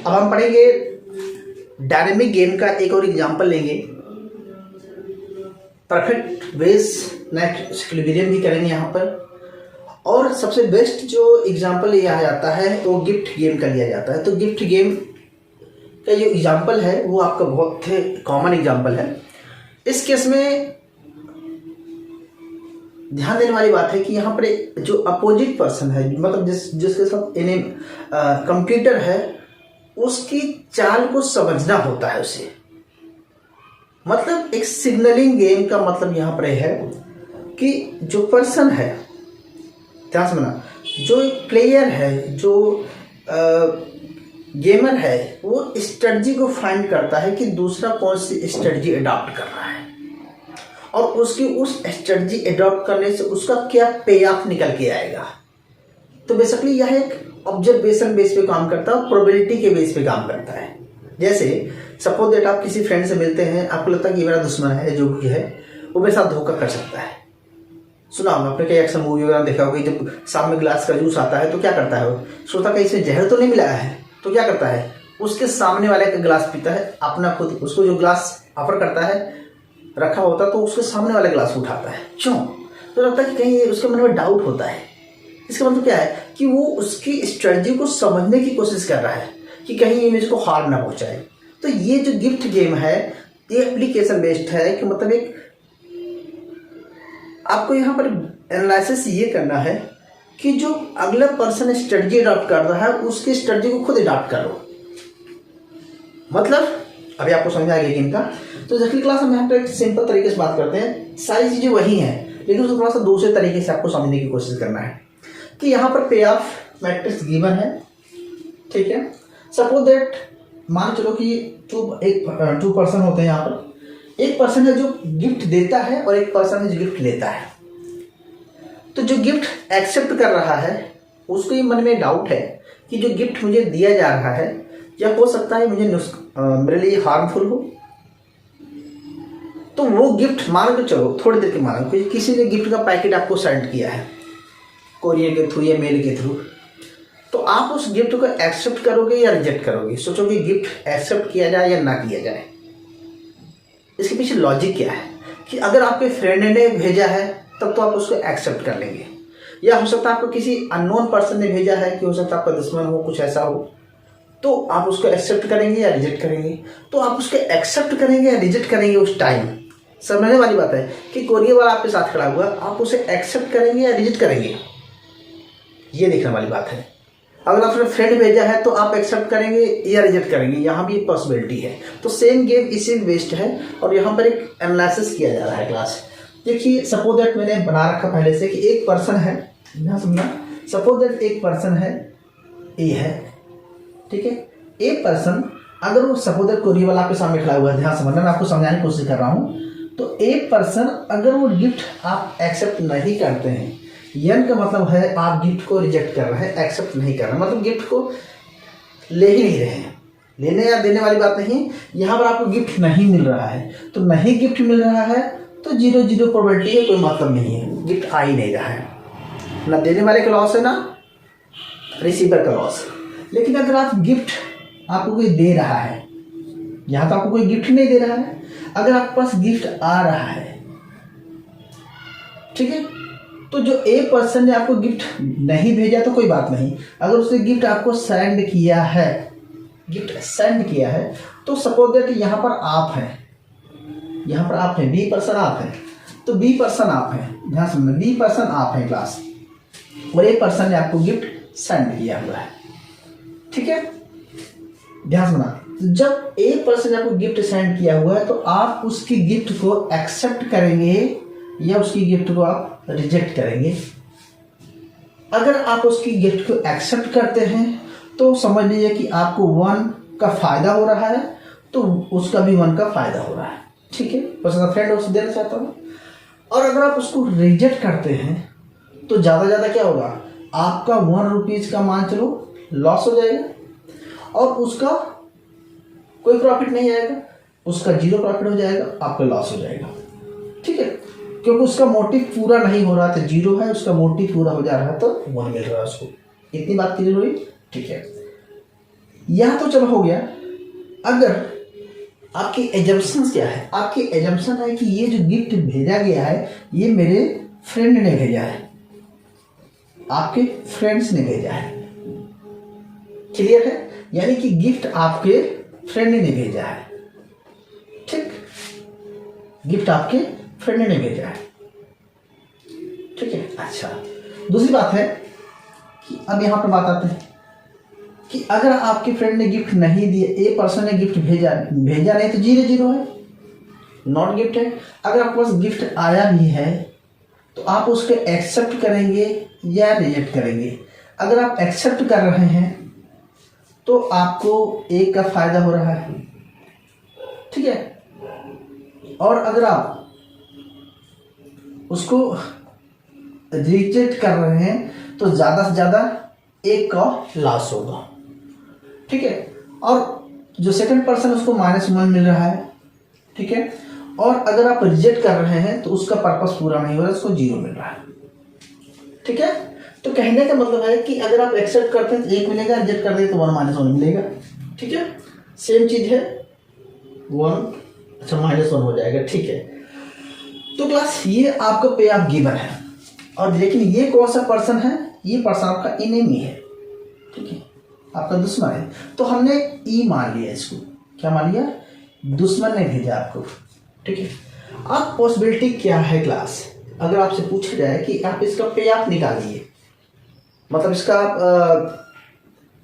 अब हम पढ़ेंगे डायनेमिक गेम का एक और एग्जांपल लेंगे, परफेक्ट वेज नेक्स्ट इक्विलिब्रियम भी करेंगे यहाँ पर। और सबसे बेस्ट जो एग्जांपल लिया जाता है वो गिफ्ट गेम का लिया जाता है। तो गिफ्ट गेम का जो एग्जांपल है वो आपका बहुत कॉमन एग्जांपल है। इस केस में ध्यान देने वाली बात है कि यहाँ पर जो अपोजिट पर्सन है, मतलब जिसके साथ कंप्यूटर है, उसकी चाल को समझना होता है उसे। मतलब एक सिग्नलिंग गेम का मतलब यहाँ पर है कि जो पर्सन है, ध्यान से सुनना, जो एक प्लेयर है, जो गेमर है, वो स्ट्रेटजी को फाइंड करता है कि दूसरा कौन सी स्ट्रेटजी अडॉप्ट कर रहा है और उसकी उस स्ट्रेटजी अडॉप्ट करने से उसका क्या पे ऑफ निकल के आएगा। तो बेसिकली यह एक ऑब्जर्वेशन बेस पे काम करता है, प्रोबेबिलिटी के बेस पे काम करता है। जैसे सपोज दैट आप किसी फ्रेंड से मिलते हैं, आपको लगता है कि मेरा दुश्मन है जो भी है वो मेरे साथ धोखा कर सकता है। सुना होगा आपने, कई अक्सर मूवी वगैरह देखा होगा, जब सामने गिलास का जूस आता है तो क्या करता है वो, सोचता है इसमें जहर तो नहीं मिलाया है, तो क्या करता है उसके सामने वाले का गिलास पीता है, अपना खुद उसको जो गिलास ऑफर करता है रखा होता है तो उसके सामने वाले गिलास उठाता है। क्यों? तो लगता है कि कहीं उसके मन में डाउट होता है। इसका मतलब क्या है कि वो उसकी स्ट्रेटजी को समझने की कोशिश कर रहा है कि कहीं ये मुझको हार्म ना पहुंचाए। तो ये जो गिफ्ट गेम है ये एप्लीकेशन बेस्ड है कि मतलब एक आपको यहाँ पर एनालिसिस ये करना है कि जो अगला पर्सन स्ट्रेटजी अडॉप्ट कर रहा है उसकी स्ट्रेटजी को खुद अडॉप्ट करो। मतलब अभी आपको समझ आ गया गेम का। तो अगली क्लास में यहाँ पर एक सिंपल तरीके से बात करते हैं, सारी चीज़ें वही हैं लेकिन उसको थोड़ा सा दूसरे तरीके से आपको समझने की कोशिश करना है कि यहाँ पर पे ऑफ मैट्रिक्स गिवन है, ठीक है। सपोज दैट मान चलो कि टू पर्सन होते हैं यहाँ पर, एक पर्सन है जो गिफ्ट देता है और एक पर्सन है जो गिफ्ट लेता है। तो जो गिफ्ट एक्सेप्ट कर रहा है उसको ये मन में डाउट है कि जो गिफ्ट मुझे दिया जा रहा है या हो सकता है मुझे मेरे लिए हार्मफुल हो। तो वो गिफ्ट मान के चलो, थोड़ी देर के मान, किसी ने गिफ्ट का पैकेट आपको सेंड किया है कोरियर के थ्रू या मेल के थ्रू, तो आप उस गिफ्ट को एक्सेप्ट करोगे या रिजेक्ट करोगे? सोचोगे गिफ्ट एक्सेप्ट किया जाए या ना किया जाए। इसके पीछे लॉजिक क्या है कि अगर आपके फ्रेंड ने भेजा है तब तो आप उसको एक्सेप्ट कर लेंगे, या हो सकता है आपको किसी अननोन पर्सन ने भेजा है कि हो सकता है आपका दुश्मन हो, कुछ ऐसा हो, तो आप उसको एक्सेप्ट करेंगे या रिजेक्ट करेंगे? तो आप उसको एक्सेप्ट करेंगे या रिजेक्ट करेंगे उस टाइम। समझने वाली बात है कि कोरियर वाला आपके साथ खड़ा हुआ, आप उसे एक्सेप्ट करेंगे या रिजेक्ट करेंगे, ये देखने वाली बात है। अगर आपने फ्रेंड भेजा है तो आप एक्सेप्ट करेंगे या रिजेक्ट करेंगे, यहाँ भी एक पॉसिबिलिटी है। तो सेम गेम इसी बेस्ड है और यहाँ पर एक एनालिसिस किया जा रहा है क्लास। देखिए सपोज दैट मैंने बना रखा पहले से कि एक पर्सन है, यहाँ समझना, सपोज दैट एक पर्सन है ए है, ठीक है। ए पर्सन अगर वो सपोज दैट कोरियर वाला आपके सामने खड़ा हुआ है, ध्यान समझना, मैं आपको समझाने की कोशिश कर रहा हूँ। तो ए पर्सन अगर वो गिफ्ट आप एक्सेप्ट नहीं करते हैं, यन का मतलब है आप गिफ्ट को रिजेक्ट कर रहे हैं, एक्सेप्ट नहीं कर रहे हैं, मतलब गिफ्ट को ले ही नहीं रहे हैं। लेने या देने वाली बात नहीं, यहाँ पर आपको गिफ्ट नहीं मिल रहा है। तो नहीं गिफ्ट मिल रहा है तो 0-0 प्रोबेबिलिटी है, कोई मतलब नहीं है, गिफ्ट आ ही नहीं रहा है। ना देने वाले का लॉस है ना रिसीवर का लॉस। लेकिन अगर आप गिफ्ट आपको कोई दे रहा है, यहाँ तो आपको कोई गिफ्ट नहीं दे रहा है, अगर आपके पास गिफ्ट आ रहा है, ठीक है, तो जो ए पर्सन ने आपको गिफ्ट नहीं भेजा तो कोई बात नहीं, अगर उसने गिफ्ट आपको सेंड किया है, गिफ्ट सेंड किया है, तो सपोज दैट यहाँ पर आप हैं, यहाँ पर आप हैं, बी पर्सन आप हैं, तो बी पर्सन आप हैं, ध्यान समझना, बी पर्सन आप हैं क्लास, और ए पर्सन ने आपको गिफ्ट सेंड किया हुआ है, ठीक है। ध्यान समझना, जब ए पर्सन ने आपको गिफ्ट सेंड किया हुआ है तो आप उसकी गिफ्ट को एक्सेप्ट करेंगे या उसकी गिफ्ट को आप रिजेक्ट करेंगे। अगर आप उसकी गिफ्ट को एक्सेप्ट करते हैं तो समझ लीजिए कि आपको 1 का फायदा हो रहा है, तो उसका भी 1 का फायदा हो रहा है, ठीक है, बस फ्रेंड उसे देना चाहता हूँ। और अगर आप उसको रिजेक्ट करते हैं तो ज़्यादा क्या होगा, आपका 1 रुपीज़ का मान चलो लॉस हो जाएगा और उसका कोई प्रॉफिट नहीं आएगा, उसका 0 प्रॉफिट हो जाएगा, आपका लॉस हो जाएगा, ठीक है, क्योंकि उसका मोटिव पूरा नहीं हो रहा था, 0 है, उसका मोटिव पूरा हो जा रहा है तो 1 मिल रहा है उसको। इतनी बात क्लियर हुई, ठीक है। यह तो चलो हो गया। अगर आपकी एजम्पशन क्या है, आपकी एजम्पशन है कि ये जो गिफ्ट भेजा गया है ये मेरे फ्रेंड ने भेजा है, आपके फ्रेंड्स ने भेजा है। क्लियर है? यानी कि गिफ्ट आपके फ्रेंड ने भेजा है। ठीक, गिफ्ट आपके फ्रेंड ने भेजा है। ठीक है। अच्छा, दूसरी बात है कि अब यहां पर बात आते हैं कि अगर आपके फ्रेंड ने गिफ्ट नहीं दिया, ए पर्सन ने गिफ्ट भेजा नहीं, तो 0-0 है, नॉट गिफ्ट है। अगर आपके पास गिफ्ट आया भी है तो आप उसको एक्सेप्ट करेंगे या रिजेक्ट करेंगे। अगर आप एक्सेप्ट कर रहे हैं तो आपको एक का फायदा हो रहा है, ठीक है। और अगर आप उसको रिजेक्ट कर रहे हैं तो ज़्यादा से ज़्यादा एक का लॉस होगा, ठीक है। और जो सेकंड पर्सन उसको -1 मिल रहा है, ठीक है। और अगर आप रिजेक्ट कर रहे हैं तो उसका पर्पस पूरा नहीं हो रहा, उसको 0 मिल रहा है, ठीक है। तो कहने का मतलब है कि अगर आप एक्सेप्ट करते हैं तो 1 मिलेगा, रिजेक्ट करते हैं तो 1 - 1 मिलेगा, ठीक है। सेम चीज है 1, अच्छा -1 हो जाएगा, ठीक है। तो क्लास ये आपका पे ऑफ गिवन है। और लेकिन ये कौन सा पर्सन है? ये पर्सन आपका इनेमी है, ठीक है, आपका दुश्मन है। तो हमने ई मान लिया, इसको क्या मान लिया? दुश्मन ने भेजा आपको, ठीक है। अब पॉसिबिलिटी क्या है क्लास? अगर आपसे पूछा जाए कि आप इसका पे ऑफ निकालिए, मतलब इसका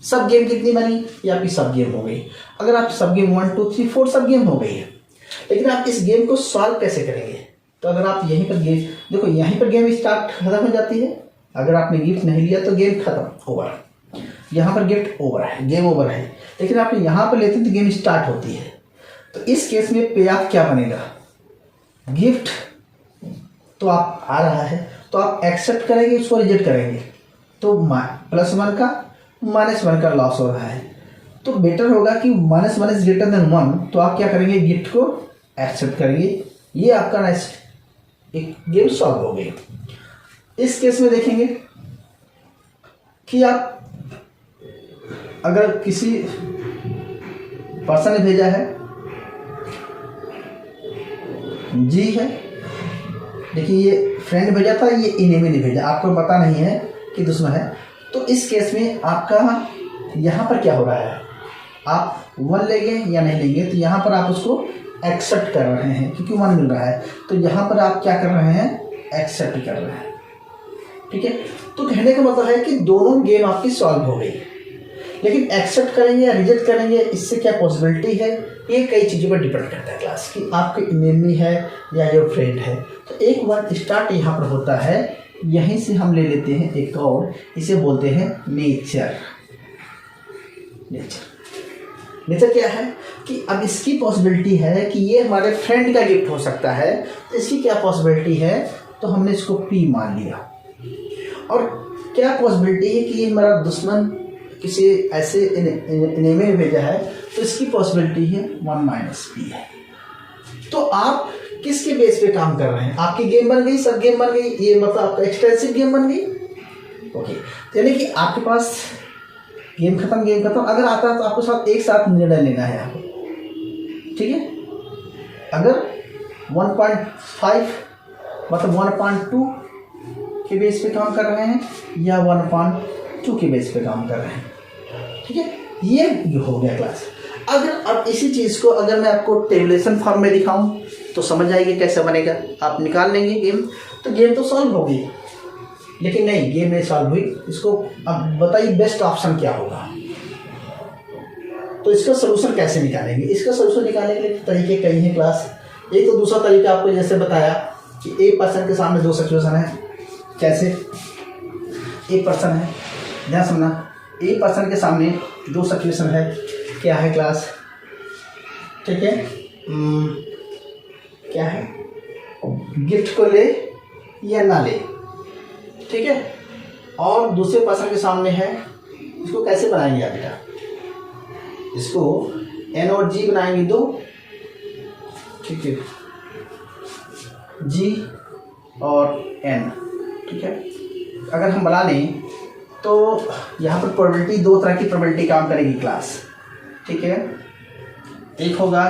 सब गेम कितनी बनी, ये आपकी सब गेम हो गई। अगर आप सब गेम 1 2 3 4 सब गेम हो गई है, लेकिन आप इस गेम को सॉल्व कैसे करेंगे? तो अगर आप यहीं पर गेम देखो, यहीं पर गेम स्टार्ट खत्म हो जाती है। अगर आपने गिफ्ट नहीं लिया तो गेम खत्म, ओवर। यहाँ पर गिफ्ट ओवर है, गेम ओवर है। लेकिन आप यहाँ पर लेते हैं तो गेम स्टार्ट होती है। तो इस केस में पे ऑफ क्या बनेगा? गिफ्ट तो आप आ रहा है तो आप एक्सेप्ट करेंगे, उसको रिजेक्ट करेंगे, तो +1 का -1 का लॉस हो रहा है। तो बेटर होगा कि -1 इज ग्रेटर देन 1, तो आप क्या करेंगे? गिफ्ट को एक्सेप्ट करेंगे। ये आपका एक गेम सॉल्व हो गई। इस केस में देखेंगे कि आप अगर किसी पर्सन ने भेजा है जी है, देखिए ये फ्रेंड भेजा था, ये इनेमी ने भेजा, आपको पता नहीं है कि दुश्मन है। तो इस केस में आपका यहाँ पर क्या हो रहा है? आप 1 लेंगे या नहीं लेंगे? तो यहाँ पर आप उसको एक्सेप्ट कर रहे हैं क्योंकि 1 मिल रहा है। तो यहाँ पर आप क्या कर रहे हैं? एक्सेप्ट कर रहे हैं, ठीक है। तो कहने का मतलब है कि दोनों गेम आपकी सॉल्व हो गई। लेकिन एक्सेप्ट करेंगे या रिजेक्ट करेंगे, इससे क्या पॉसिबिलिटी है? ये कई चीज़ों पर डिपेंड करता है क्लास, कि आपके इनेमी है या योर फ्रेंड है। तो एक वर्ड स्टार्ट यहाँ पर होता है, यहीं से हम ले लेते हैं एक और, इसे बोलते हैं नेचर। नेचर क्या है कि अब इसकी पॉसिबिलिटी है कि ये हमारे फ्रेंड का गिफ्ट हो सकता है। तो इसकी क्या पॉसिबिलिटी है? तो हमने इसको पी मान लिया। और क्या पॉसिबिलिटी है कि ये हमारा दुश्मन किसी ऐसे इनेमी में भेजा है, तो इसकी पॉसिबिलिटी है 1 - p है। तो आप किसके बेस पे काम कर रहे हैं? आपकी गेम बन गई, सब गेम बन गई, ये मतलब आपका एक्सटेंसिव गेम बन गई, ओके। यानी कि आपके पास गेम खत्म। अगर आता है तो आपको साथ एक साथ निर्णय लेना है आपको, ठीक है। अगर 1.5 मतलब 1.2 के बेस पे काम कर रहे हैं या 1.2 के बेस पे काम कर रहे हैं, ठीक है। ये हो गया क्लास। अगर अब इसी चीज़ को अगर मैं आपको टेबुलेशन फॉर्म में दिखाऊं तो समझ आएगी कैसे बनेगा। आप निकाल लेंगे गेम, तो गेम तो सॉल्व होगी। लेकिन नहीं, गेम नहीं सॉल्व हुई। इसको अब बताइए बेस्ट ऑप्शन क्या होगा? तो इसका सोल्यूशन कैसे निकालेंगे? इसका सोल्यूशन निकालने के लिए तरीके कई हैं क्लास। एक तो दूसरा तरीका आपको जैसे बताया कि एक पर्सन के सामने 2 सिचुएशन है। कैसे? एक पर्सन है, ध्यान सुनना, एक पर्सन के सामने 2 सिचुएशन है। क्या है क्लास? ठीक है, क्या है? गिफ्ट को ले या ना ले, ठीक है। और दूसरे पर्सन के सामने है, इसको कैसे बनाएंगे आप बेटा? इसको N और G बनाएंगे 2, ठीक है, G और N, ठीक है। अगर हम बना लें तो यहाँ पर प्रोबेबिलिटी 2 तरह की प्रोबेबिलिटी काम करेगी क्लास। ठीक है, एक होगा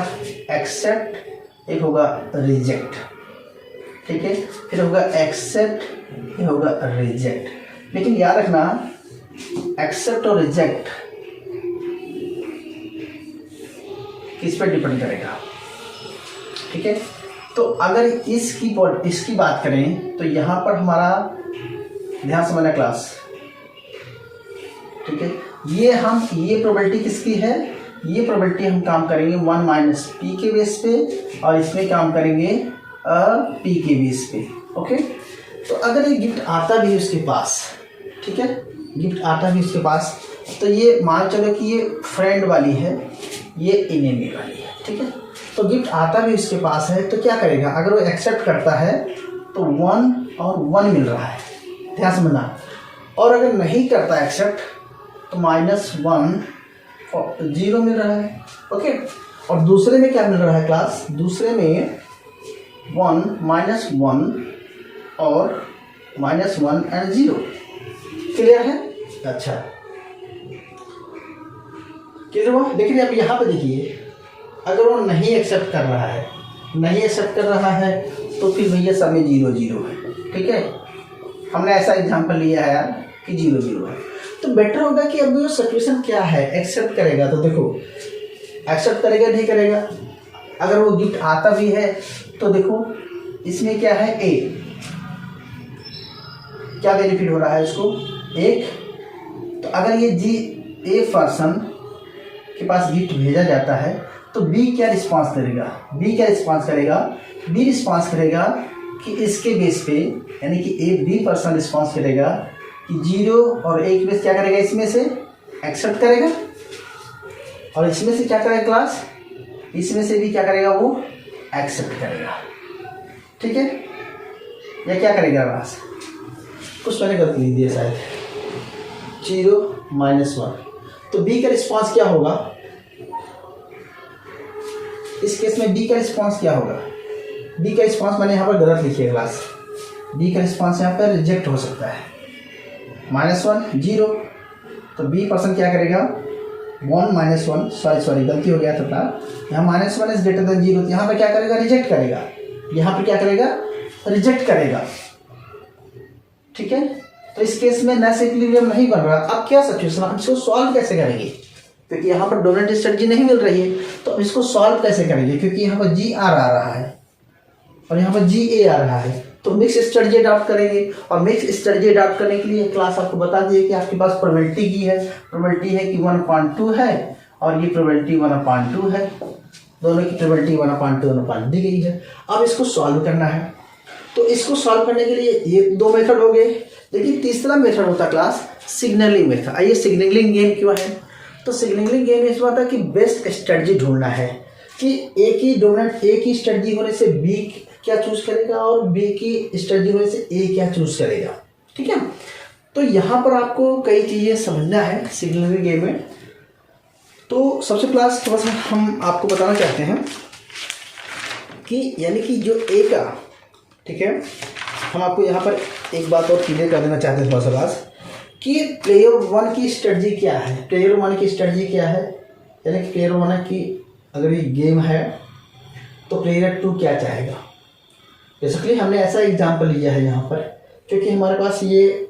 एक्सेप्ट, एक होगा रिजेक्ट, ठीक है, फिर होगा एक्सेप्ट, ये होगा रिजेक्ट। लेकिन याद रखना एक्सेप्ट और रिजेक्ट किस पर डिपेंड करेगा, ठीक है। तो अगर इसकी बात करें तो यहाँ पर हमारा ध्यान समझना क्लास, ठीक है, ये प्रोबेबिलिटी किसकी है, ये प्रोबेबिलिटी हम काम करेंगे 1 माइनस पी के बेस पे, और इसमें काम करेंगे पी के बेस पे, ओके। तो अगर ये गिफ्ट आता भी उसके पास, ठीक है, गिफ्ट आता भी उसके पास, तो ये मान चलो कि ये फ्रेंड वाली है, ये इनेमी वाली है, ठीक है। तो गिफ्ट आता भी उसके पास है, तो क्या करेगा, अगर वो एक्सेप्ट करता है तो 1 और 1 मिल रहा है, ध्यान समझना, और अगर नहीं करता एक्सेप्ट तो -1 और 0 मिल रहा है, ओके। और दूसरे में क्या मिल रहा है क्लास, दूसरे में 1 -1 और -1 एंड 0, क्लियर है। अच्छा क्लियर हुआ। देखिए अब यहाँ पे देखिए, अगर वो नहीं एक्सेप्ट कर रहा है, तो फिर भैया सब में 0 0 है, ठीक है। हमने ऐसा एग्जांपल लिया है यार कि 0 0 है, तो बेटर होगा कि अब वो सिचुएशन क्या है, एक्सेप्ट करेगा तो देखो एक्सेप्ट करेगा नहीं करेगा। अगर वो गिफ्ट आता भी है तो देखो इसमें क्या है, ए, क्या बेनिफिट हो रहा है इसको, 1। तो अगर ये ए पर्सन के पास गिफ्ट भेजा जाता है तो बी क्या रिस्पांस करेगा, बी रिस्पांस करेगा कि इसके बेस पे, यानी कि बी पर्सन रिस्पांस करेगा कि 0 और 1 में क्या करेगा, इसमें से एक्सेप्ट करेगा, और इसमें से क्या करेगा क्लास, इसमें से भी क्या करेगा, वो एक्सेप्ट करेगा, ठीक है। या क्या करेगा क्लास, कुछ मैंने गलती नहीं दिया शायद, 0 -1, तो बी का रिस्पांस क्या होगा, इस केस में बी का रिस्पांस क्या होगा, बी का रिस्पांस मैंने यहाँ पर गलत लिखी है क्लास, बी का रिस्पांस यहाँ पर रिजेक्ट हो सकता है, -1 0, तो बी पर्सन क्या करेगा, 1 -1, सॉरी गलती हो गया था, यहाँ -1 इज ग्रेटर देन 0, तो यहाँ पर क्या करेगा, रिजेक्ट करेगा, यहाँ पर क्या करेगा, रिजेक्ट करेगा, ठीक है। तो इस केस में नेस इक्विलिब्रियम नहीं बन रहा। अब क्या सिचुएशन, हम इसको सॉल्व कैसे करेंगे, क्योंकि यहाँ पर डोमिनेंट स्ट्रेटजी नहीं मिल रही है, तो अब इसको सॉल्व कैसे करेंगे, क्योंकि यहाँ पर GR आ रहा है और यहाँ पर GA आ रहा है, तो मिक्स स्ट्रेटजी अडॉप्ट करेंगे। और मिक्स स्ट्रेटजी अडॉप्ट करने के लिए क्लास आपको बता दिए कि आपके पास प्रोबेबिलिटी की है, प्रोबेबिलिटी है कि 1/2 है और ये प्रोबेबिलिटी 1/2 है, दोनों की प्रोबेबिलिटी 1/2 दी गई है। अब इसको सॉल्व करना है, तो इसको सॉल्व करने के लिए ये 2 मेथड हो गए, लेकिन तीसरा मेथड होता क्लास सिग्नलिंग मेथड। आइए सिग्नलिंग गेम क्यों है, तो सिग्नलिंग गेम इस बात है कि बेस्ट स्ट्रेटजी ढूंढना है कि एक ही स्ट्रेटजी होने से बी क्या चूज करेगा और बी की स्ट्रेटजी होने से ए क्या चूज करेगा, ठीक है। तो यहाँ पर आपको कई चीज़ें समझना है सिग्नलिंग गेम में। तो सबसे क्लास थोड़ा सा हम आपको बताना चाहते हैं कि यानी कि जो ए का, ठीक है, हम आपको यहाँ पर एक बात और क्लियर कर देना चाहते हैं थोड़ा सा क्लास, कि प्लेयर 1 की स्ट्रेटजी क्या है, यानी कि प्लेयर 1 की अगर ये गेम है तो प्लेयर 2 क्या चाहेगा। बेसिकली हमने ऐसा एग्जाम्पल लिया है यहाँ पर, क्योंकि हमारे पास ये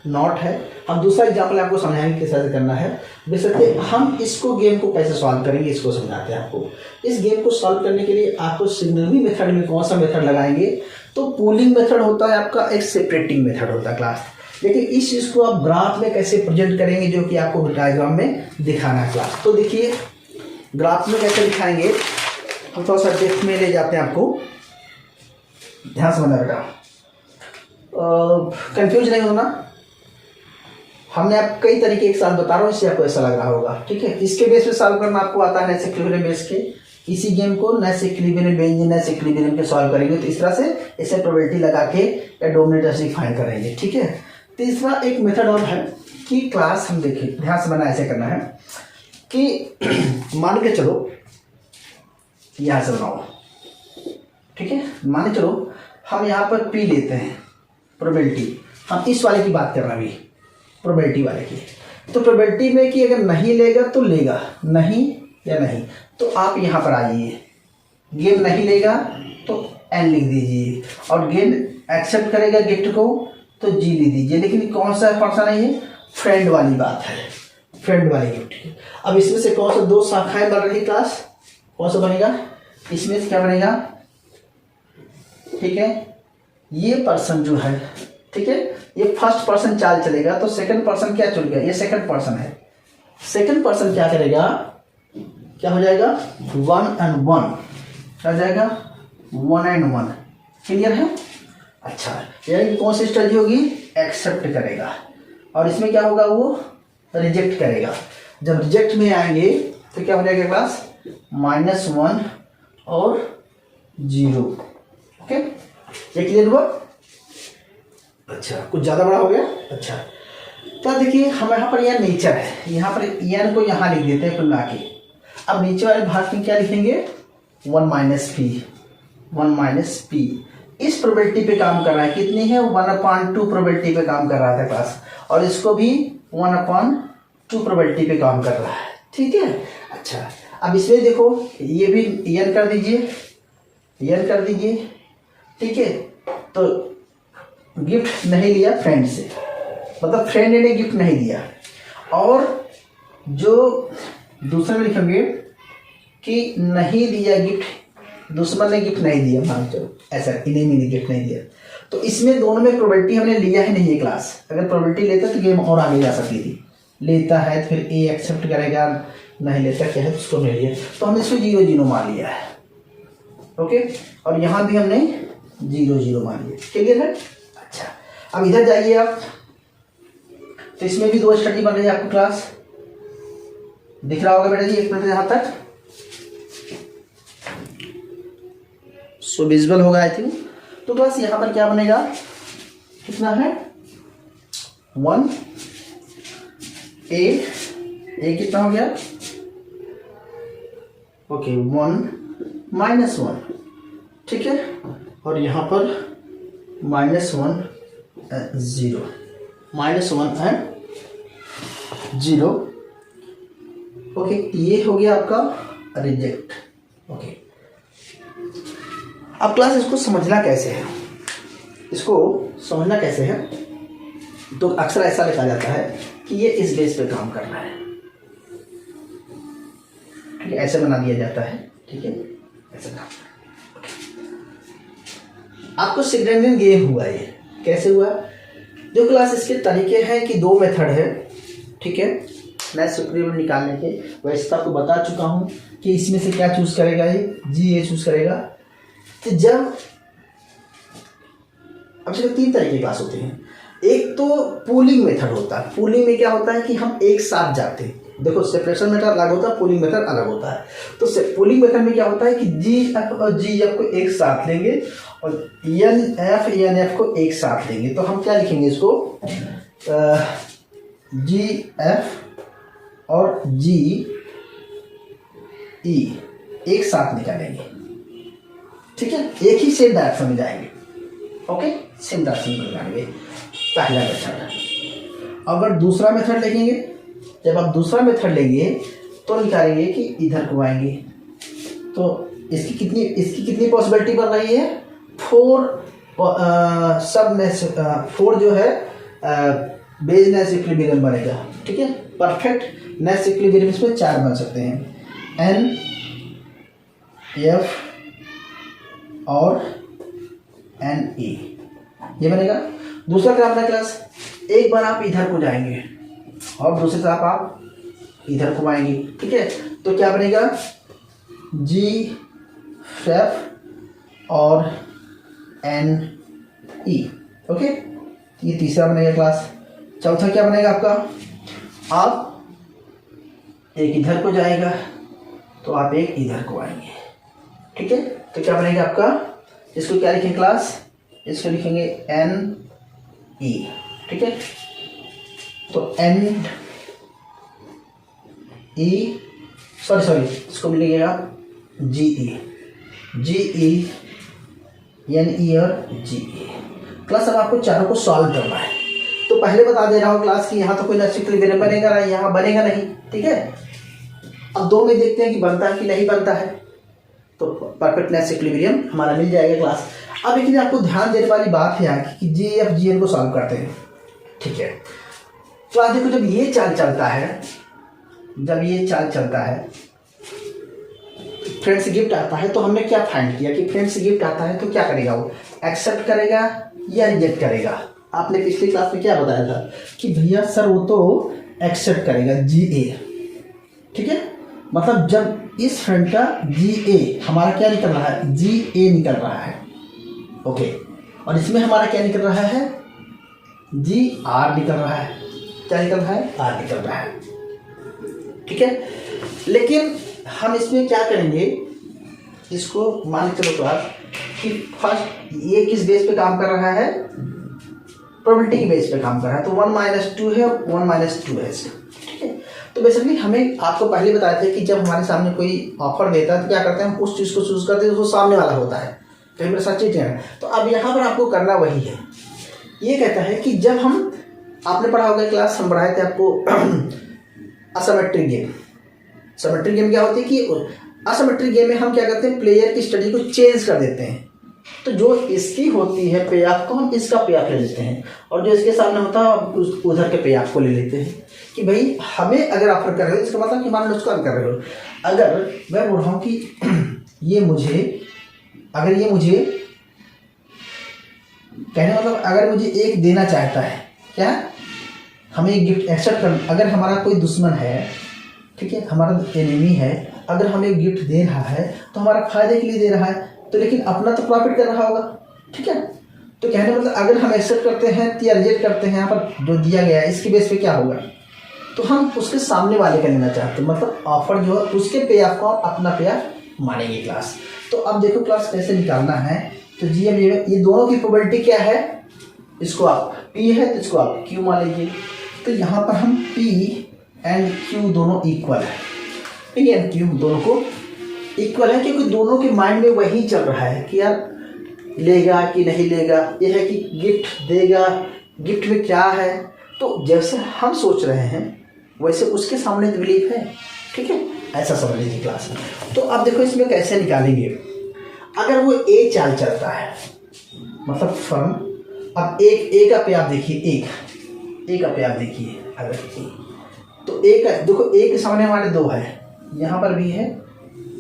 नॉट है। हम दूसरा एग्जाम्पल आपको समझाएंगे किस तरह से करना है। बेसिकली हम इसको गेम को कैसे सॉल्व करेंगे, इसको समझाते हैं आपको। इस गेम को सॉल्व करने के लिए आपको सिग्नलिंग मेथड में कौन सा मेथड लगाएंगे, तो पूलिंग मेथड होता है आपका, एक सेपरेटिंग मेथड होता है क्लास। लेकिन इस चीज़ को आप ग्राफ में कैसे प्रेजेंट करेंगे, जो कि आपको डायग्राम में दिखाना है क्लास। तो देखिए ग्राफ में कैसे दिखाएंगे, हम थोड़ा सा डेप्थ में ले जाते हैं आपको, ध्यान समझना बेटा, कंफ्यूज नहीं होना। हमने आप कई तरीके एक साथ बता रहा हूँ, इससे आपको ऐसा लग रहा होगा, ठीक है। इसके बेस पे सॉल्व करना आपको आता है, नैश इक्विलिब्रियम बेस के। इसी गेम को नैश इक्विलिब्रियम के सॉल्व करेंगे, तो इस तरह से इसे प्रोबेबिलिटी लगा के या डोमिनेटर फाइंड करेंगे, ठीक है। तीसरा एक मेथड और है कि क्लास हम देखिए, ध्यान से बना ऐसे करना है कि मान के चलो यहाँ से बनाओ, ठीक है। मान के चलो हम यहाँ पर पी लेते हैं प्रोबेबिलिटी, हम इस वाले की बात कर रहे हैं अभी, प्रोबेबिलिटी वाले की। तो प्रोबेबिलिटी में कि अगर नहीं लेगा तो लेगा, नहीं या नहीं, तो आप यहाँ पर आइए, गेम नहीं लेगा तो एन लिख दीजिए, और गेम एक्सेप्ट करेगा गिफ्ट को तो जी लिख दीजिए। लेकिन कौन सा पर्सन है ये? फ्रेंड वाली बात है, फ्रेंड वाली गिफ्ट की। अब इसमें से कौन सा दो शाखाएं बन रही क्लास, कौन सा बनेगा? इसमें से क्या बनेगा? ठीक है, ये पर्सन जो है, ठीक है, ये फर्स्ट पर्सन चाल चलेगा तो सेकंड पर्सन क्या चल गया? ये सेकंड पर्सन है, सेकंड पर्सन क्या करेगा? क्या हो जाएगा? 1 and 1 क्या हो जाएगा? 1 and 1। क्लियर है? अच्छा, यानी कौन सी स्ट्रेटजी होगी? एक्सेप्ट करेगा, और इसमें क्या होगा? वो रिजेक्ट करेगा। जब रिजेक्ट में आएंगे तो क्या हो जाएगा क्लास? -1 और 0। ओके, ये क्लियर हुआ? अच्छा, कुछ ज़्यादा बड़ा हो गया? अच्छा, तो देखिए हम यहाँ पर यह नेचर है, यहाँ पर एन को यहाँ लिख देते हैं कुल मिला के। अब नीचे वाले भाग में क्या लिखेंगे? 1 माइनस पी। इस प्रोबेबिलिटी पे काम कर रहा है, कितनी है? 1/2 प्रोबेबिलिटी पे काम कर रहा था क्लास, और इसको भी 1/2 प्रोबेबिलिटी पे काम कर रहा है। ठीक है, अच्छा, अब इसमें देखो ये भी एन कर दीजिए, एन कर दीजिए। ठीक है, तो गिफ्ट नहीं लिया फ्रेंड से, मतलब फ्रेंड ने गिफ्ट नहीं दिया, और जो दूसरे में लिखेंगे कि नहीं दिया गिफ्ट, दुश्मन ने गिफ्ट नहीं दिया, मान चलो ऐसा, इन्हें भी गिफ्ट नहीं दिया, तो इसमें दोनों में प्रोबेबिलिटी हमने लिया ही नहीं है क्लास। अगर प्रोबेबिलिटी लेता तो गेम और आगे जा सकती थी, लेता है तो फिर ए एक्सेप्ट करेगा, नहीं लेता क्या है तो उसको नहीं लिया, तो हमने इसको 0-0 मान लिया है। ओके, और यहाँ भी हमने 0-0 मान लिया। क्लियर है? अच्छा, अब इधर जाइए आप, तो इसमें भी 2 स्टडी बन रही है आपको क्लास, दिख रहा होगा बेटा जी, एक मिनट यहाँ तक सो विजुअल होगा आई थिंक। तो बस यहाँ पर क्या बनेगा? कितना है? 1 ए कितना हो गया? ओके, 1 -1। ठीक है, और यहाँ पर -1 0, -1 and 0। ओके, ये हो गया आपका रिजेक्ट। ओके, अब क्लास इसको समझना कैसे है? इसको समझना कैसे है? तो अक्सर ऐसा लिखा जाता है कि ये इस बेस पे काम कर रहा है, ठीक है, ऐसे बना दिया जाता है। ठीक है, ऐसे काम। आपको सिग्नेचर गेम हुआ, ये कैसे हुआ? जो क्लास इसके तरीके हैं कि 2 मेथड है, ठीक है, मैं सुप्रीम निकालने के, वैसे तो आपको बता चुका हूँ कि इसमें से क्या चूज करेगा, ये चूज करेगा। तो जब अब चलो 3 तरह के क्लास होते हैं। एक तो पूलिंग मेथड होता है। पूलिंग में क्या होता है कि हम एक साथ जाते हैं, देखो सेपरेशन मेथड अलग होता है, पूलिंग मेथड अलग होता है। तो पूलिंग मेथड में क्या होता है कि जी एफ और जी एफ को एक साथ लेंगे, और एन एफ को एक साथ लेंगे। तो हम क्या लिखेंगे इसको? जी एफ और जी ई एक साथ निकालेंगे। ठीक है, एक ही सेम डायरेक्शन में जाएंगे। ओके, सेम डायरेक्शन में जाएंगे, पहला मेथड। अगर दूसरा मेथड लेंगे, जब आप दूसरा मेथड लेंगे तो निकालेंगे कि इधर को आएंगे। तो इसकी कितनी पॉसिबिलिटी बन रही है? 4 सब में से 4 जो है बेज नेस इक्विलिब्रियम बनेगा। ठीक है, परफेक्ट नेस इक्विलिब्रियम इसमें 4 बन सकते हैं, एन एफ और एन ई, ये बनेगा। दूसरा क्या अपना क्लास? एक बार आप इधर को जाएंगे और दूसरी तरफ आप इधर को आएंगे। ठीक है, तो क्या बनेगा? जी एफ और एन ई। ओके, ये तीसरा बनेगा क्लास। चौथा क्या बनेगा आपका? आप एक इधर को जाएगा तो आप एक इधर को आएंगे। ठीक है, तो क्या बनेगा आपका? इसको क्या लिखेंगे क्लास? इसको लिखेंगे एन ई। ठीक है, तो एन ई सॉरी इसको मिलेगा जी ई एन ई और जी ई। क्लास अब आपको चारों को सॉल्व करना है। तो पहले बता दे रहा हूँ क्लास की यहाँ तो कोई नैचुरल इक्विलिब्रियम बनेगा नहीं, यहाँ बनेगा नहीं, ठीक है। अब दो में देखते हैं कि बनता है कि नहीं बनता है। तो परफेक्ट नैचुरल इक्विलिब्रियम हमारा मिल जाएगा क्लास। अब लेकिन आपको ध्यान देने वाली बात है यहाँ की जी एफ जी एन को सॉल्व करते हैं, ठीक है। क्लास देखो जब ये चाल चलता है, जब ये चाल चलता है फ्रेंड्स गिफ्ट आता है, तो हमने क्या फाइंड किया कि फ्रेंड्स गिफ्ट आता है तो क्या करेगा, वो एक्सेप्ट करेगा या रिजेक्ट करेगा। आपने पिछली क्लास में क्या बताया था कि भैया सर वो तो एक्सेप्ट करेगा जी ए, ठीक है। मतलब जब इस फ्रेंड का जी ए हमारा क्या निकल रहा है, जी ए निकल रहा है, ओके। और इसमें हमारा क्या निकल रहा है, जी आर निकल रहा है। क्या निकल रहा है, आर निकल रहा है, ठीक है। लेकिन हम इसमें क्या करेंगे, इसको मान के चलो क्लास कि फर्स्ट ये किस बेस पे काम कर रहा है, प्रोबेबिलिटी के बेस पे काम कर रहा है। तो 1 - 2 है, 1 - 2 है, ठीक है। तो बेसिकली हमें आपको पहले बताया था कि जब हमारे सामने कोई ऑफर देता है तो क्या करते हैं, हम उस चीज़ को चूज करते हैं जो सामने वाला होता है, कहीं पर सच्ची चीज़ है। तो अब यहाँ पर आपको करना वही है। ये कहता है कि जब हम, आपने पढ़ा होगा क्लास, हम पढ़ाए थे आपको असिमेट्रिक गेम। सिमेट्रिक गेम क्या होती है कि असिमेट्रिक गेम में हम क्या करते हैं, प्लेयर की स्टडी को चेंज कर देते हैं। तो जो इसकी होती है पे ऑफ, तो हम इसका पे ऑफ ले लेते हैं, और जो इसके सामने होता है उधर के पे ऑफ को ले लेते हैं। कि भाई हमें अगर ऑफर कर रहे हो, इसका मतलब कि मान लो उसको कर रहे हो, अगर मैं बोल रहा हूँ कि ये मुझे, अगर ये मुझे कहने मतलब अगर मुझे एक देना चाहता है, क्या हमें एक गिफ्ट एक्सेप्ट कर, अगर हमारा कोई दुश्मन है, ठीक है, हमारा एनिमी है, अगर हमें गिफ्ट दे रहा है तो हमारा फायदे के लिए दे रहा है, तो लेकिन अपना तो प्रॉफिट कर रहा होगा, ठीक है। तो कहने मतलब अगर हम एक्सेप्ट करते हैं या रिजेक्ट करते हैं, यहाँ पर जो दिया गया है इसके बेस पे क्या होगा, तो हम उसके सामने वाले का लेना चाहते हैं, मतलब ऑफर जो है उसके पे ऑफ को अपना पे ऑफ मानेंगे क्लास। तो अब देखो क्लास कैसे निकालना है। तो जी अब ये दोनों की प्रोबेबिलिटी क्या है, इसको आप पी है तो इसको आप क्यू मान लीजिए। तो यहाँ पर हम पी एंड क्यू दोनों इक्वल है, पी एंड क्यू दोनों को इक्वल है, क्योंकि दोनों के माइंड में वही चल रहा है कि यार लेगा कि नहीं लेगा, ये है कि गिफ्ट देगा, गिफ्ट में क्या है। तो जैसे हम सोच रहे हैं वैसे उसके सामने बिलीफ है, ठीक है, ऐसा समझ लीजिए क्लास में। तो अब देखो इसमें कैसे निकालेंगे, अगर वो ए चाल चलता है, मतलब फर्म, अब एक ए का पे आप देखिए, एक ए का पे आप देखिए, अगर ए, तो ए का देखो, ए के सामने हमारे दो है, यहाँ पर भी है,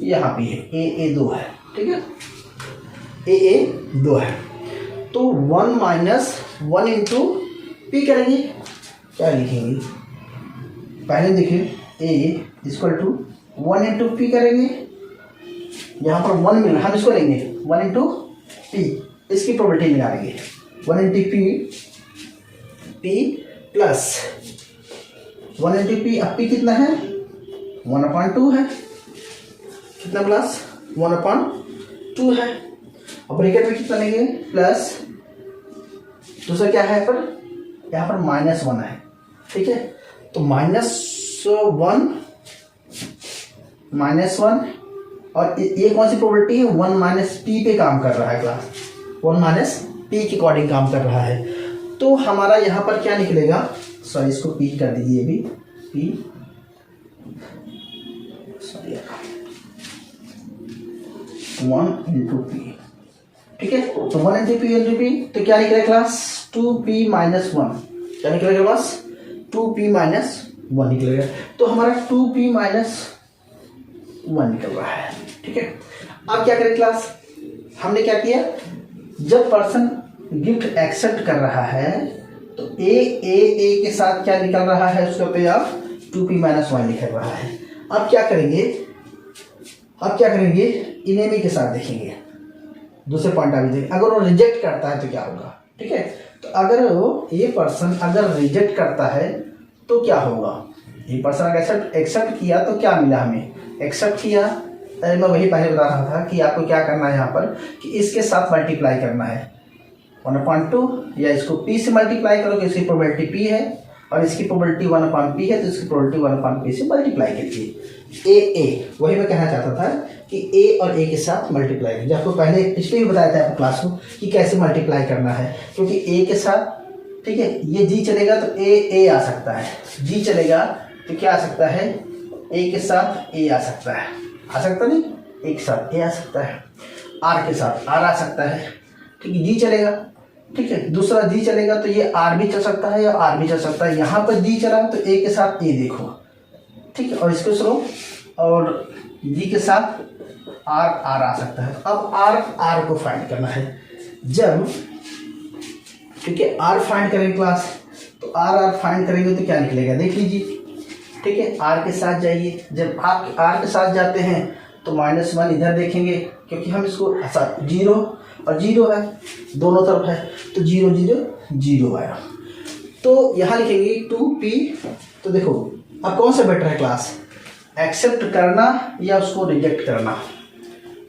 यहाँ भी है, ए 2 है, ठीक है, ए 2 है। तो 1 - 1 इंटू पी करेंगे, क्या लिखेंगे, पहले देखिए ए इक्वल टू 1 इंटू पी करेंगे, यहाँ पर 1 मिल, हम इसको लेंगे 1 इंटू पी, इसकी प्रोबेबिलिटी निकालेंगे 1 into P plus 1 into P, अब पी कितना है 1/2 है, कितना प्लस 1/2 है, और ब्रैकेट में कितना लेंगे प्लस, दूसरा क्या है यहाँ पर -1 है, ठीक है। तो -1 और ये कौन सी प्रोबेबिलिटी है, 1 - p पे काम कर रहा है क्लास, 1 - p के अकॉर्डिंग काम कर रहा है। तो हमारा यहाँ पर क्या निकलेगा, सॉरी इसको p कर दीजिए अभी, p, सॉरी 1 इंटू पी, ठीक है। तो 1 इंटू पी तो क्या निकलेगा क्लास 2p - 1, क्या निकलेगा क्लास 2p - 1 निकलेगा। तो हमारा 2p - 1 निकल रहा है, ठीक है। अब क्या करें क्लास, हमने क्या किया, जब पर्सन गिफ्ट एक्सेप्ट कर रहा है तो ए के साथ क्या निकल रहा है, उसका पे ऑफ 2p - 1 निकल रहा है। अब क्या करेंगे, इनेमी के साथ देखेंगे, दूसरे पॉइंट ऑफ व्यू, अगर वो रिजेक्ट करता है तो क्या होगा, ठीक है। तो अगर वो ये पर्सन अगर रिजेक्ट करता है तो क्या होगा, ये पर्सन अगर एक्सेप्ट किया तो क्या मिला, हमें एक्सेप्ट किया, मैं वही पहले बता रहा था कि आपको क्या करना है यहाँ पर, कि इसके साथ मल्टीप्लाई करना है 1/2, या इसको p से मल्टीप्लाई करो, इसकी प्रोबेबिलिटी p है और इसकी प्रोबेबिलिटी 1/p है, तो इसकी प्रोबेबिलिटी 1/p से मल्टीप्लाई कीजिए। ए वही मैं कहना चाहता था कि ए और ए के साथ मल्टीप्लाई कीजिए। आपको पहले पिछले भी बताया था आपको क्लास में कि कैसे मल्टीप्लाई करना है, क्योंकि ए के साथ ठीक है, ये जी चलेगा तो ए आ सकता है, जी चलेगा तो क्या आ सकता है, ए के साथ ए आ सकता है, आ सकता नहीं, एक साथ ए आ सकता है, आर के साथ आर आ सकता है, ठीक है, जी चलेगा, ठीक है, दूसरा जी चलेगा तो ये आर भी चल सकता है या आर भी चल सकता है, यहाँ पर जी चला तो ए के साथ ए देखो, ठीक है, और इसको सुनो, और जी के साथ आर आर आ सकता है। अब आर को फाइंड करना है, जब ठीक है आर फाइंड करेंगे क्लास, तो आर फाइंड करेंगे तो क्या निकलेगा देख लीजिए, ठीक है, आर के साथ जाइए, जब आप आर के साथ जाते हैं तो -1 इधर देखेंगे, क्योंकि हम इसको 0 और 0 है, दोनों तरफ है, तो 0 0 0 आया, तो यहाँ लिखेंगे 2p। तो देखो अब कौन सा बेटर है क्लास, एक्सेप्ट करना या उसको रिजेक्ट करना।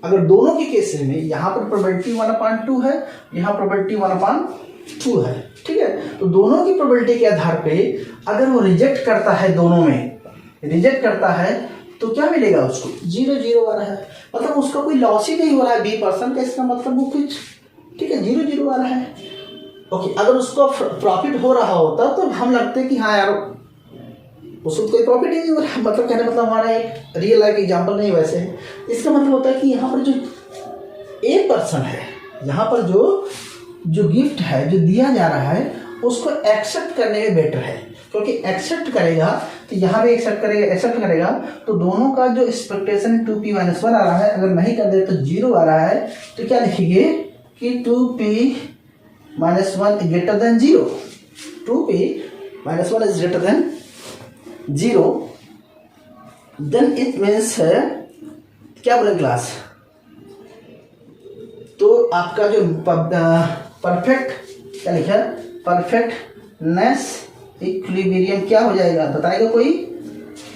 अगर दोनों के केस में यहाँ पर प्रोबेबिलिटी 1/2 है, यहाँ प्रोबेबिलिटी 1/2 है, ठीक है, तो दोनों की प्रोबेबिलिटी के आधार पे अगर वो रिजेक्ट करता है, दोनों में रिजेक्ट करता है तो क्या मिलेगा उसको, 0 0 वाला है, मतलब उसका कोई लॉस ही नहीं हो रहा है B% का, इसका मतलब वो कुछ, ठीक है, 0 0 वाला है। ओके, अगर उसको प्रॉफिट हो रहा होता तो हम लगते कि हाँ यार उसको कोई प्रॉफिट ही नहीं हो रहा, मतलब कहने मतलब हमारा एक रियल लाइफ एग्जाम्पल नहीं वैसे है, इसका मतलब होता है कि यहाँ पर जो ए पर्सन है, यहाँ पर जो गिफ्ट है जो दिया जा रहा है उसको एक्सेप्ट करने में बेटर है, क्योंकि एक्सेप्ट करेगा तो यहाँ भी एक्सेप्ट करेगा तो दोनों का जो एक्सपेक्टेशन 2p - 1 आ रहा है, अगर नहीं कर दे तो 0 आ रहा है, तो क्या लिखेंगे कि 2p - 1 greater than 0, 2p - 1 is greater than 0, then it means क्या बोले क्लास, तो आपका जो परफेक्ट क्या लिखा है, परफेक्टनेस इक्विलिब्रियम क्या हो जाएगा बताएगा कोई,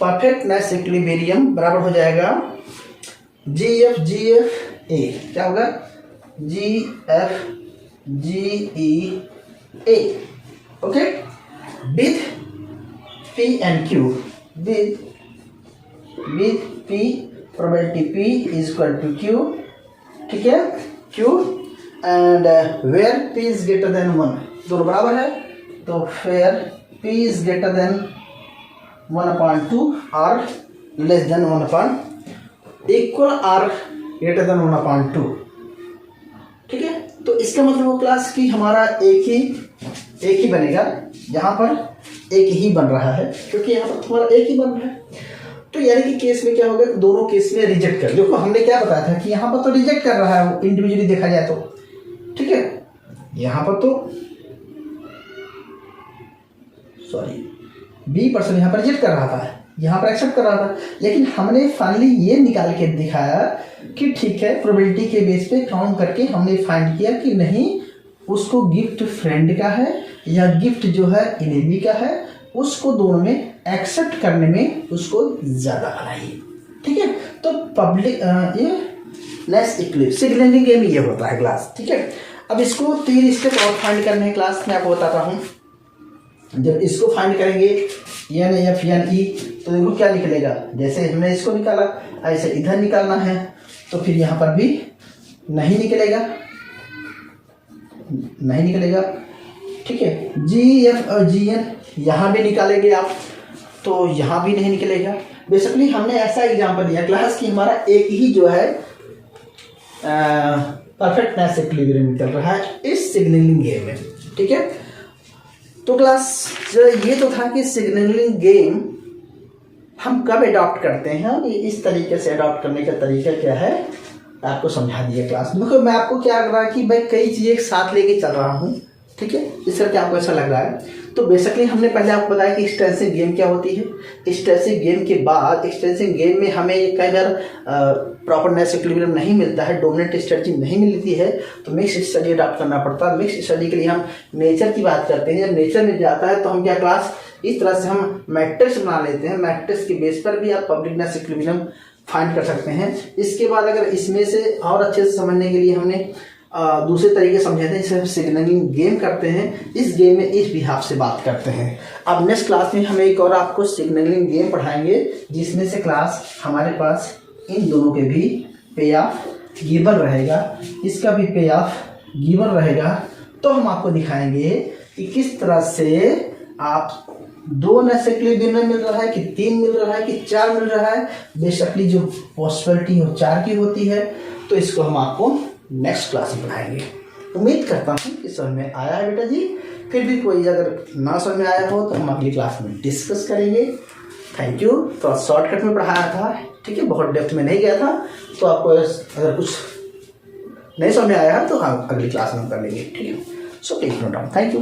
परफेक्टनेस इक्विलिब्रियम बराबर हो जाएगा GFGA, क्या होगा GFGA, okay, with P and Q, with P probability P is equal to Q, ठीक है, Q and where P is greater than 1, दोनों बराबर है, तो where P is greater than 1/2 और लेस देन 1 इक्वल और ग्रेटर देन 1/2, ठीक है, तो इसका मतलब वो क्लास की हमारा एक ही बनेगा, यहाँ पर एक ही बन रहा है, क्योंकि यहाँ पर तुम्हारा एक ही बन रहा है, तो यानी कि केस में क्या होगा, दोनों केस में रिजेक्ट कर, देखो हमने क्या बताया था कि यहाँ पर तो रिजेक्ट कर रहा है इंडिविजुअली देखा जाए तो, ठीक है, यहाँ पर तो B% यहाँ पर रिजेक्ट कर रहा था, यहाँ पर एक्सेप्ट कर रहा था, लेकिन हमने फाइनली ये निकाल के दिखाया कि ठीक है, प्रोबेबिलिटी के बेस पे काउंट करके हमने फाइंड किया कि नहीं उसको गिफ्ट फ्रेंड का है या गिफ्ट जो है इनेबी का है, उसको दोनों में एक्सेप्ट करने में उसको ज़्यादा बनाइए, ठीक है, तो पब्लिक ये नेक्स्ट इक्लिप्स सिग्नलिंग गेम ये होता है क्लास, ठीक है। अब इसको 3 स्टेप और फाइंड करने हैं क्लास, मैं आपको बताता हूँ। जब इसको फाइंड करेंगे NFNE तो देखो क्या निकलेगा, जैसे हमने इसको निकाला ऐसे इधर निकालना है, तो फिर यहाँ पर भी नहीं निकलेगा, ठीक है, GF और GN यहाँ भी निकालेंगे आप, तो यहाँ भी नहीं निकलेगा। बेसिकली हमने ऐसा एग्जांपल दिया क्लास कि हमारा एक ही जो है परफेक्टनेस इक्विलिब्रियम निकल रहा है इस सिग्नलिंग गेम में, ठीक है। तो क्लास ये तो था कि सिग्नलिंग गेम हम कब अडॉप्ट करते हैं और इस तरीके से अडॉप्ट करने का तरीका क्या है आपको समझा दिया क्लास। देखो मैं आपको क्या लग रहा है कि भाई कई चीज़ें एक साथ लेके चल रहा हूँ, ठीक है, इस करके आपको ऐसा लग रहा है। तो बेसिकली हमने पहले आपको बताया कि एक्सटेंसिव गेम क्या होती है। एक्सटेंसिव गेम के बाद एक्सटेंसिव गेम में हमें कई बार प्रॉपरनेस इक्विलिब्रियम नहीं मिलता है, डोमिनेंट स्ट्रेटजी नहीं मिलती है, तो मिक्स स्टडी अडॉप्ट करना पड़ता है। मिक्स स्टडी के लिए हम नेचर की बात करते हैं। जब नेचर मिल जाता है तो हम क्या क्लास इस तरह से हम मैट्रिक्स बना लेते हैं। मैट्रिक्स के बेस पर भी आप पब्लिकनेस इक्विलिब्रियम फाइंड कर सकते हैं। इसके बाद अगर इसमें से और अच्छे से समझने के लिए हमने दूसरे तरीके समझे थे, जिसे हम सिग्नलिंग गेम करते हैं। इस गेम में इस बिहाफ से बात करते हैं। अब नेक्स्ट क्लास में हम एक और आपको सिग्नलिंग गेम पढ़ाएंगे, जिसमें से क्लास हमारे पास इन दोनों के भी पे ऑफ गिवन रहेगा, इसका भी पे ऑफ गिवन रहेगा। तो हम आपको दिखाएंगे कि किस तरह से आप 2 नेसेसरी विनर मिल रहा है कि 3 मिल रहा है कि 4 मिल रहा है, बेसिकली जो पॉसिबिलिटी हो 4 की होती है। तो इसको हम आपको नेक्स्ट क्लास में पढ़ाएंगे। उम्मीद करता हूँ कि समझ में आया है बेटा जी। फिर भी कोई अगर ना समझ में आया हो तो हम अगली क्लास में डिस्कस करेंगे। Thank you. थोड़ा शॉर्टकट में पढ़ाया था, ठीक है, बहुत डेप्थ में नहीं गया था। तो आपको अगर कुछ नहीं समझ में आया है तो हम अगली क्लास में कर लेंगे, ठीक है। So please note down. Thank you.